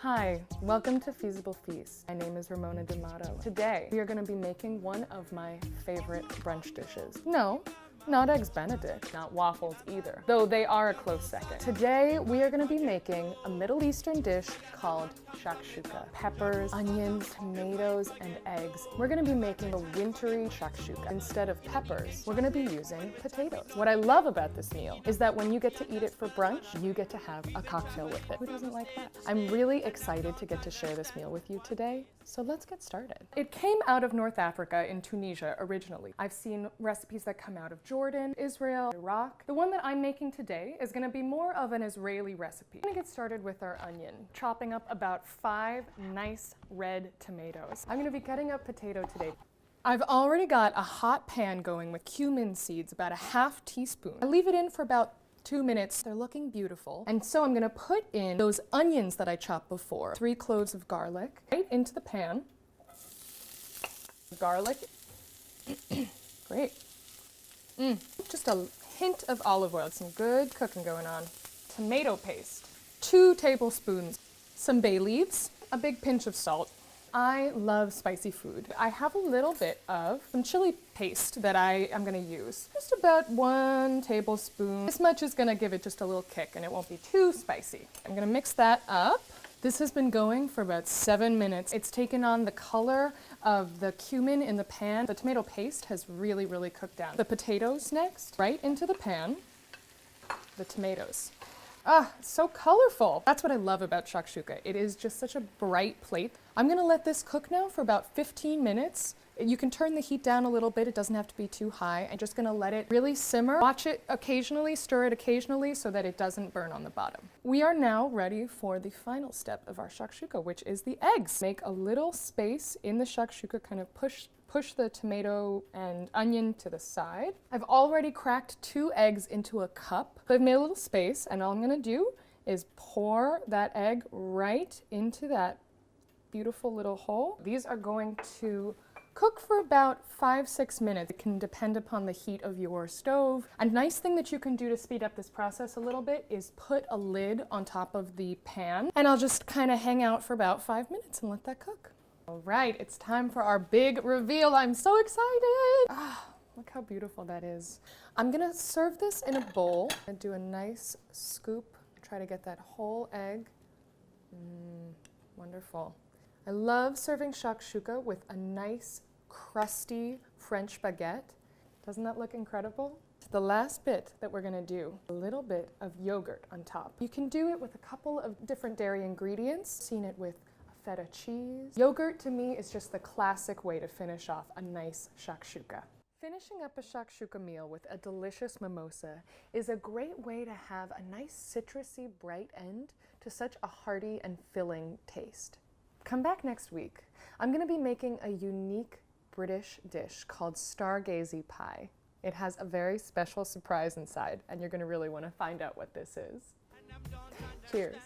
Hi, welcome to Feasible Feast. My name is Ramona D'Amato. Today, we are going to be making one of my favorite brunch dishes. No, not Eggs Benedict, not waffles either, though they are a close second. Today, we are going to be making a Middle Eastern dish called shakshuka. Peppers, onions, tomatoes, and eggs. We're going to be making a wintry shakshuka. Instead of peppers, we're going to be using potatoes. What I love about this meal is that when you get to eat it for brunch, you get to have a cocktail with it. Who doesn't like that? I'm really excited to get to share this meal with you today, so let's get started. It came out of North Africa in Tunisia originally. I've seen recipes that come out of Jordan, Israel, Iraq. The one that I'm making today is going to be more of an Israeli recipe. I'm going to get started with our onion, chopping up about 5 nice red tomatoes. I'm going to be cutting up potato today. I've already got a hot pan going with cumin seeds, about a ½ teaspoon. I leave it in for about 2 minutes. They're looking beautiful. And so I'm going to put in those onions that I chopped before. 3 cloves of garlic right into the pan. Garlic. Great. Just a hint of olive oil. Some good cooking going on. Tomato paste. 2 tablespoons. Some bay leaves. A big pinch of salt. I love spicy food. I have a little bit of some chili paste that I am going to use. Just about 1 tablespoon. This much is going to give it just a little kick and it won't be too spicy. I'm going to mix that up. This has been going for about 7 minutes. It's taken on the color of the cumin in the pan. The tomato paste has really, really cooked down. The potatoes next, right into the pan. The tomatoes. Ah, so colorful. That's what I love about shakshuka. It is just such a bright plate. I'm gonna let this cook now for about 15 minutes. You can turn the heat down a little bit. It doesn't have to be too high. I'm just gonna let it really simmer. Watch it occasionally, stir it occasionally so that it doesn't burn on the bottom. We are now ready for the final step of our shakshuka, which is the eggs. Make a little space in the shakshuka, kind of push the tomato and onion to the side. I've already cracked 2 eggs into a cup. So I've made a little space, and all I'm gonna do is pour that egg right into that beautiful little hole. These are going to cook for about 5-6 minutes. It can depend upon the heat of your stove. A nice thing that you can do to speed up this process a little bit is put a lid on top of the pan, and I'll just kind of hang out for about 5 minutes and let that cook. All right, it's time for our big reveal. I'm so excited. Ah, look how beautiful that is. I'm gonna serve this in a bowl and do a nice scoop. Try to get that whole egg. Wonderful. I love serving shakshuka with a nice, crusty French baguette. Doesn't that look incredible? The last bit that we're gonna do, a little bit of yogurt on top. You can do it with a couple of different dairy ingredients. Seen it with feta cheese. Yogurt to me is just the classic way to finish off a nice shakshuka. Finishing up a shakshuka meal with a delicious mimosa is a great way to have a nice citrusy bright end to such a hearty and filling taste. Come back next week. I'm going to be making a unique British dish called stargazy pie. It has a very special surprise inside, and you're going to really want to find out what this is. Cheers.